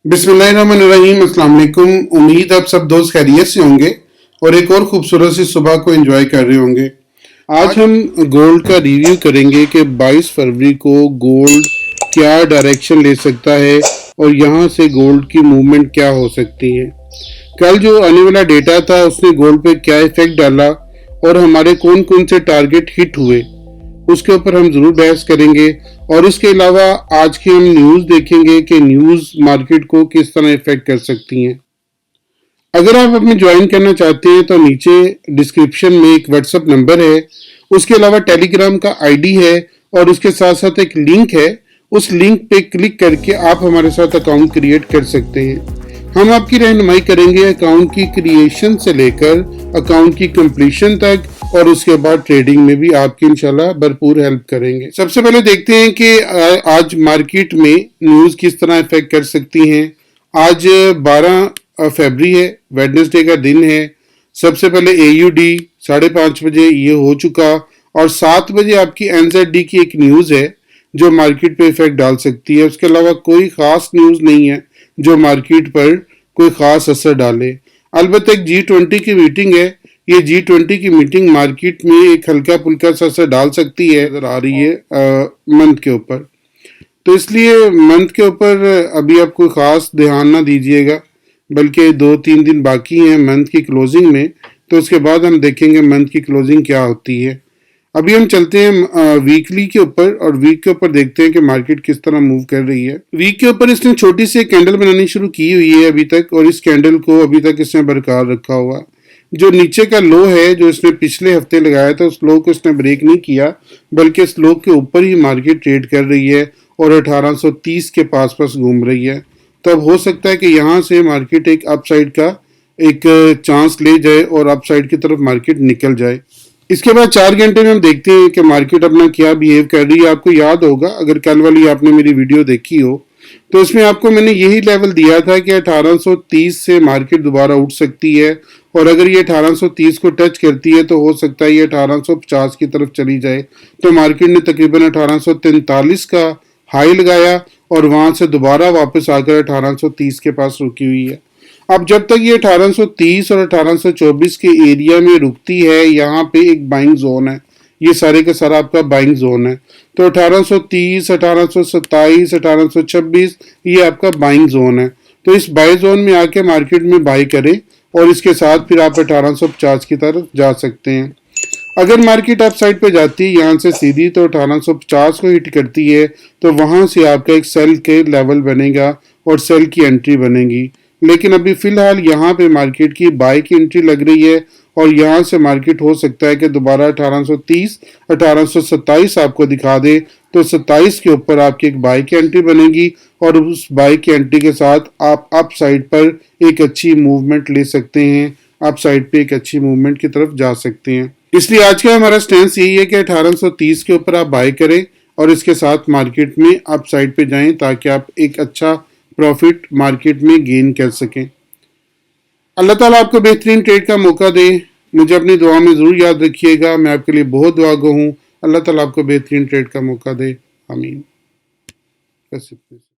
बिस्मिल्लाहिर्रहमानिर्रहीम। अस्सलाम वालेकुम। उम्मीद आप सब दोस्त खैरियत से होंगे और एक और खूबसूरत सी सुबह को एंजॉय कर रहे होंगे। आज हम गोल्ड का रिव्यू करेंगे कि 22 फरवरी को गोल्ड क्या डायरेक्शन ले सकता है और यहाँ से गोल्ड की मूवमेंट क्या हो सकती है। कल जो आने वाला डेटा था उसने गोल्ड पे क्या इफेक्ट डाला और हमारे कौन कौन से टारगेट हिट हुए, उसके ऊपर हम जरूर बहस करेंगे। और इसके अलावा आज की हम न्यूज़ देखेंगे कि न्यूज़ मार्केट को किस तरह इफेक्ट कर सकती हैं। अगर आप अपने ज्वाइन करना चाहते हैं तो नीचे डिस्क्रिप्शन में एक व्हाट्सएप नंबर है, उसके अलावा टेलीग्राम का आईडी है और उसके साथ साथ एक लिंक है। उस लिंक पे क्लिक करके आप हमारे साथ अकाउंट क्रिएट कर सकते हैं। हम आपकी रहनुमाई करेंगे अकाउंट की क्रिएशन से लेकर अकाउंट की कंप्लीशन तक, और उसके बाद ट्रेडिंग में भी आपकी इंशाल्लाह भरपूर हेल्प करेंगे। सबसे पहले देखते हैं कि आज मार्केट में न्यूज़ किस तरह इफेक्ट कर सकती हैं। आज 12 फरवरी है, वेडनेसडे का दिन है। सबसे पहले AUD 5:30 बजे ये हो चुका और 7 बजे आपकी NZD की एक न्यूज़ है जो मार्केट पे इफेक्ट डाल सकती है। उसके अलावा कोई खास न्यूज़ नहीं है जो मार्केट पर कोई खास असर डाले। अलबत्ता एक G20 की मीटिंग है, ये G20 की मीटिंग मार्केट में एक हल्का फुल्का सा असर डाल सकती है, नजर आ रही है मंथ के ऊपर। तो इसलिए मंथ के ऊपर अभी आप कोई खास ध्यान ना दीजिएगा, बल्कि 2-3 दिन बाकी हैं मंथ की क्लोजिंग में, तो उसके बाद हम देखेंगे मंथ की क्लोजिंग क्या होती है। अभी हम चलते हैं वीकली के ऊपर और वीक के ऊपर देखते हैं कि मार्केट किस तरह मूव कर रही है। वीक के ऊपर इसने छोटी सी कैंडल बनानी शुरू की हुई है अभी तक, और इस कैंडल को अभी तक इसने बरकरार रखा हुआ। जो नीचे का लो है जो इसने पिछले हफ्ते लगाया था उस लो को इसने ब्रेक नहीं किया, बल्कि इस लो के ऊपर ही मार्केट ट्रेड कर रही है और 1830 के पास घूम रही है। तो अब हो सकता है कि यहाँ से मार्केट एक अपसाइड का एक चांस ले जाए और अपसाइड की तरफ मार्केट निकल जाए। इसके बाद 4 घंटे में हम देखते हैं कि मार्केट अपना क्या बिहेव कर रही है। आपको याद होगा, अगर कल वाली आपने मेरी वीडियो देखी हो तो इसमें आपको मैंने यही लेवल दिया था कि 1830 से मार्केट दोबारा उठ सकती है, और अगर ये 1830 को टच करती है तो हो सकता है ये 1850 की तरफ चली जाए। तो मार्केट ने तकरीबन 1843 का हाई लगाया और वहां से दोबारा वापस आकर 1830 के पास रुकी हुई है। अब जब तक ये 1830 और 1824 के एरिया में रुकती है, यहाँ पे एक बाइंग जोन है, ये सारे का सारा आपका बाइंग जोन है। तो 1830, 1827, 1826 ये आपका बाइंग जोन है। तो इस बाई जोन में आके मार्केट में बाई करें और इसके साथ फिर आप 1850 की तरफ जा सकते हैं। अगर मार्केट अप साइड पे जाती है यहाँ से सीधी तो 1850 को हिट करती है, तो वहां से आपका एक सेल के लेवल बनेगा और सेल की एंट्री बनेगी। लेकिन अभी फिलहाल यहाँ पे मार्केट की बाई की एंट्री लग रही है और यहाँ से मार्केट हो सकता है कि दोबारा 1830, 1827 आपको दिखा दे, तो 27 के ऊपर आपकी एक बाई की एंट्री बनेगी और उस बाई की एंट्री के साथ आप अप साइड पर एक अच्छी मूवमेंट ले सकते हैं, अप साइड पे एक अच्छी मूवमेंट की तरफ जा सकते हैं। इसलिए आज का हमारा स्टैंस यही है कि 1830 के ऊपर आप बाई करें और इसके साथ मार्केट में अप साइड पे जाएं ताकि आप एक अच्छा प्रॉफिट मार्केट में गेन कर सकें। अल्लाह ताला आपको बेहतरीन ट्रेड का मौका दे। मुझे अपनी दुआ में ज़रूर याद रखिएगा, मैं आपके लिए बहुत दुआगो हूँ। अल्लाह ताला आपको बेहतरीन ट्रेड का मौका दे, आमीन।